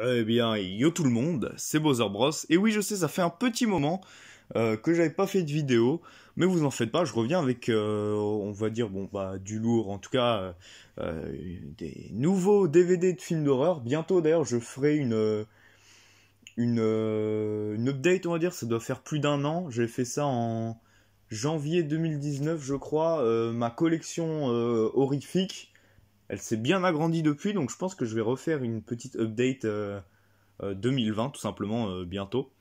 Eh bien, yo tout le monde, c'est Bowser Bros. Et oui, je sais, ça fait un petit moment que j'avais pas fait de vidéo, mais vous en faites pas, je reviens avec, on va dire, bon, bah, du lourd, en tout cas, des nouveaux DVD de films d'horreur. Bientôt, d'ailleurs, je ferai une update, on va dire, ça doit faire plus d'un an. J'ai fait ça en janvier 2019, je crois. Ma collection horrifique, elle s'est bien agrandie depuis, donc je pense que je vais refaire une petite update 2020, tout simplement, bientôt.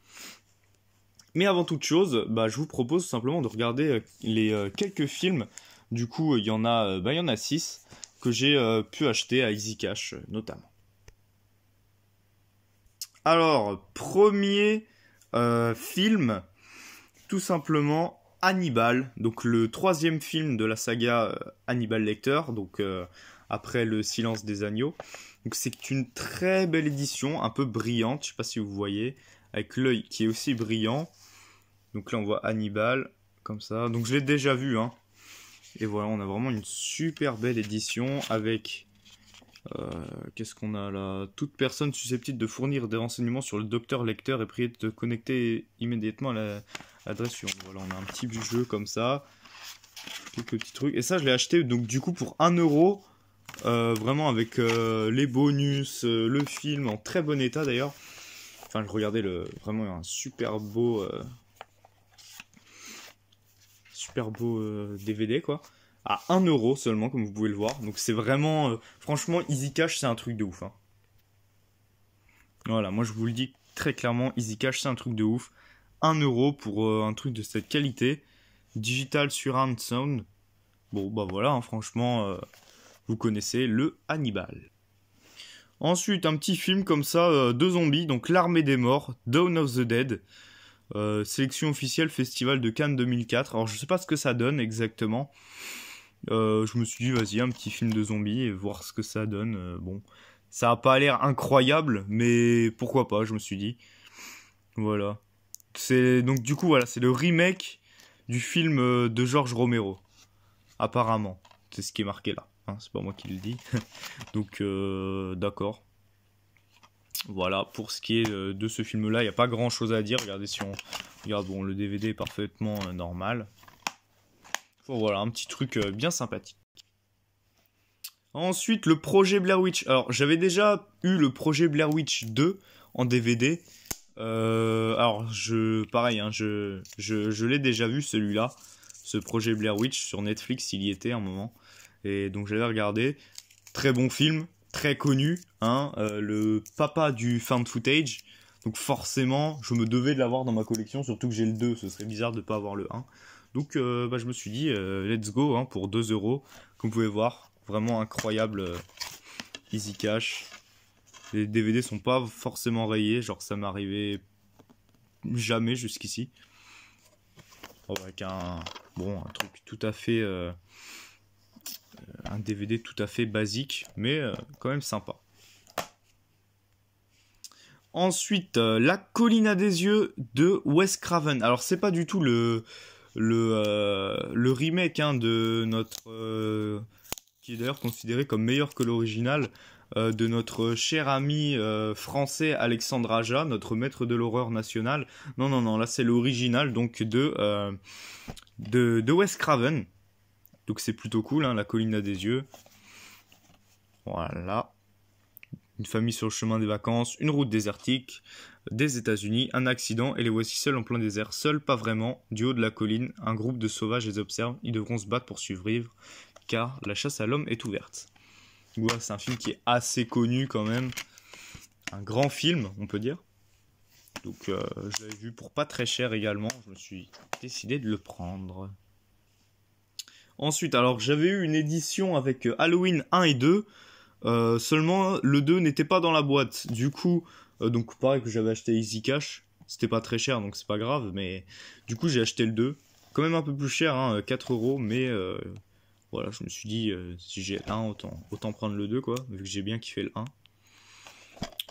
Mais avant toute chose, bah, je vous propose tout simplement de regarder les quelques films. Du coup, il y en a 6 que j'ai pu acheter à Easy Cash, notamment. Alors, premier film, tout simplement Hannibal, donc le troisième film de la saga Hannibal Lecter, donc après Le Silence des Agneaux. Donc c'est une très belle édition, un peu brillante, je sais pas si vous voyez, avec l'œil qui est aussi brillant. Donc là on voit Hannibal, comme ça. Donc je l'ai déjà vu, hein. Et voilà, on a vraiment une super belle édition avec... qu'est-ce qu'on a là? Toute personne susceptible de fournir des renseignements sur le docteur Lecter est priée de te connecter immédiatement à l'adresse suivante. Voilà, on a un petit jeu comme ça. Quelques petits trucs. Et ça, je l'ai acheté donc du coup pour 1€. Vraiment avec les bonus, le film en très bon état d'ailleurs. Enfin, je regardais vraiment un super beau DVD quoi. À 1€ seulement, comme vous pouvez le voir. Donc c'est vraiment, franchement, Easy Cash, c'est un truc de ouf, hein. Voilà, moi je vous le dis très clairement, Easy Cash, c'est un truc de ouf. 1€ pour un truc de cette qualité. Digital Surround Sound. Bon, bah voilà, hein, franchement, vous connaissez le Hannibal. Ensuite, un petit film comme ça, de zombies, donc L'Armée des Morts, Dawn of the Dead. Sélection officielle Festival de Cannes 2004. Alors je sais pas ce que ça donne exactement. Je me suis dit vas-y, un petit film de zombies et voir ce que ça donne. Bon, ça a pas l'air incroyable, mais pourquoi pas, je me suis dit. Voilà. C'est donc du coup voilà, c'est le remake du film de George Romero. Apparemment, c'est ce qui est marqué là. Hein, c'est pas moi qui le dis. Donc d'accord. Voilà, pour ce qui est de ce film-là, il n'y a pas grand-chose à dire. Regardez si on regarde, bon, le DVD est parfaitement normal. Bon, voilà, un petit truc bien sympathique. Ensuite, le projet Blair Witch. Alors, j'avais déjà eu le projet Blair Witch 2 en DVD. Alors, pareil, hein, je l'ai déjà vu celui-là. Ce projet Blair Witch sur Netflix, il y était un moment. Et donc, j'avais regardé. Très bon film. Très connu, hein, le papa du found footage. Donc forcément, je me devais de l'avoir dans ma collection, surtout que j'ai le 2, ce serait bizarre de ne pas avoir le 1. Donc bah, je me suis dit, let's go, hein, pour 2€. Comme vous pouvez voir, vraiment incroyable, Easy Cash. Les DVD sont pas forcément rayés, genre ça m'est arrivé jamais jusqu'ici. Avec un truc tout à fait... un DVD tout à fait basique, mais quand même sympa. Ensuite, La Colline à des yeux de Wes Craven. Alors, c'est pas du tout le remake, hein, de notre... qui est d'ailleurs considéré comme meilleur que l'original, de notre cher ami français Alexandre Aja, notre maître de l'horreur national. Non, non, non, là c'est l'original donc de Wes Craven. Donc c'est plutôt cool, hein, La Colline à des yeux. Voilà. Une famille sur le chemin des vacances, une route désertique, des États-Unis, un accident et les voici seuls en plein désert. Seuls, pas vraiment, du haut de la colline, un groupe de sauvages les observe. Ils devront se battre pour survivre, car la chasse à l'homme est ouverte. Ouais, c'est un film qui est assez connu quand même. Un grand film, on peut dire. Donc je l'avais vu pour pas très cher également. Je me suis décidé de le prendre. Ensuite, alors j'avais eu une édition avec Halloween 1 et 2. Seulement le 2 n'était pas dans la boîte. Du coup, donc pareil que j'avais acheté Easy Cash. C'était pas très cher donc c'est pas grave. Mais du coup j'ai acheté le 2. Quand même un peu plus cher, hein, 4€. Mais voilà, je me suis dit si j'ai le 1 autant prendre le 2 quoi. Vu que j'ai bien kiffé le 1.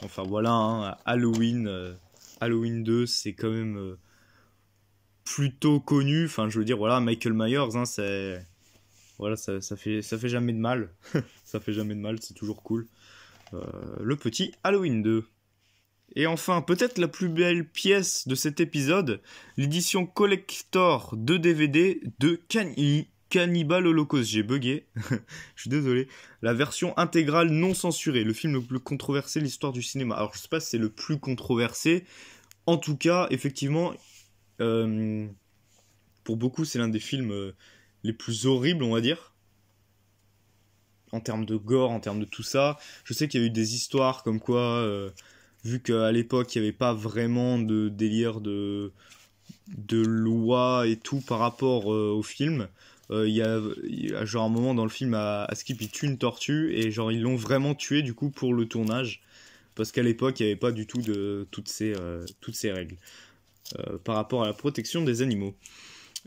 Enfin voilà, hein, Halloween 2 c'est quand même plutôt connu. Enfin je veux dire voilà, Michael Myers, hein, c'est... Voilà, ça fait jamais de mal. Ça fait jamais de mal, c'est toujours cool. Le petit Halloween 2. Et enfin, peut-être la plus belle pièce de cet épisode, l'édition collector de DVD de Cannibal Holocaust. J'ai bugué, je suis désolé. La version intégrale non censurée, le film le plus controversé de l'histoire du cinéma. Alors je sais pas si c'est le plus controversé, en tout cas, effectivement, pour beaucoup c'est l'un des films les plus horribles, on va dire. En termes de gore, en termes de tout ça. Je sais qu'il y a eu des histoires comme quoi, vu qu'à l'époque, il n'y avait pas vraiment de délire de loi et tout par rapport au film. Il y a genre un moment dans le film, à Skip, il tue une tortue et genre ils l'ont vraiment tué du coup pour le tournage. Parce qu'à l'époque, il n'y avait pas du tout de toutes ces règles par rapport à la protection des animaux.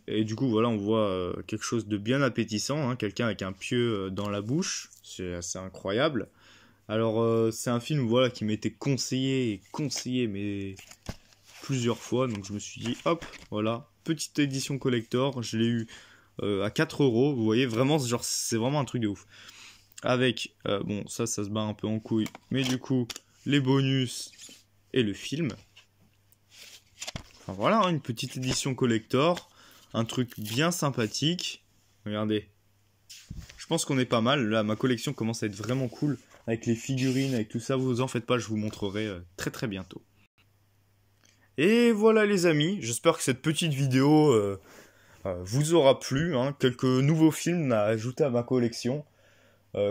Et du coup, voilà, on voit quelque chose de bien appétissant, hein, quelqu'un avec un pieu dans la bouche, c'est assez incroyable. Alors, c'est un film, voilà, qui m'était conseillé, mais plusieurs fois, donc je me suis dit, hop, voilà, petite édition collector, je l'ai eu à 4€, vous voyez, vraiment, genre, c'est vraiment un truc de ouf. Avec, bon, ça se bat un peu en couille, mais du coup, les bonus et le film. Enfin voilà, hein, une petite édition collector. Un truc bien sympathique. Regardez. Je pense qu'on est pas mal. Là, ma collection commence à être vraiment cool. Avec les figurines, avec tout ça. Vous en faites pas, je vous montrerai très très bientôt. Et voilà les amis. J'espère que cette petite vidéo vous aura plu. Hein. Quelques nouveaux films à ajouter à ma collection.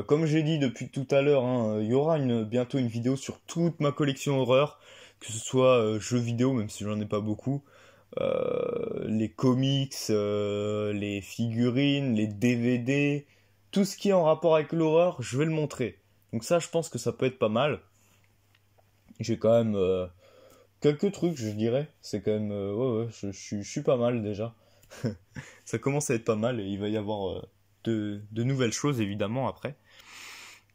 Comme j'ai dit depuis tout à l'heure, hein, il y aura bientôt une vidéo sur toute ma collection horreur. Que ce soit jeux vidéo, même si j'en ai pas beaucoup. Les comics, les figurines, les DVD, tout ce qui est en rapport avec l'horreur, je vais le montrer. Donc ça, je pense que ça peut être pas mal. J'ai quand même quelques trucs, je dirais. C'est quand même... ouais, je suis pas mal déjà. Ça commence à être pas mal et il va y avoir de nouvelles choses, évidemment, après.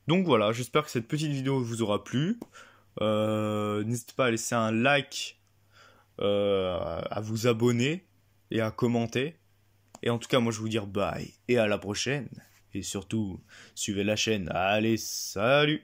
Donc voilà, j'espère que cette petite vidéo vous aura plu. N'hésitez pas à laisser un like, à vous abonner et à commenter. Et en tout cas, moi je vous dis bye et à la prochaine. Et surtout, suivez la chaîne. Allez, salut!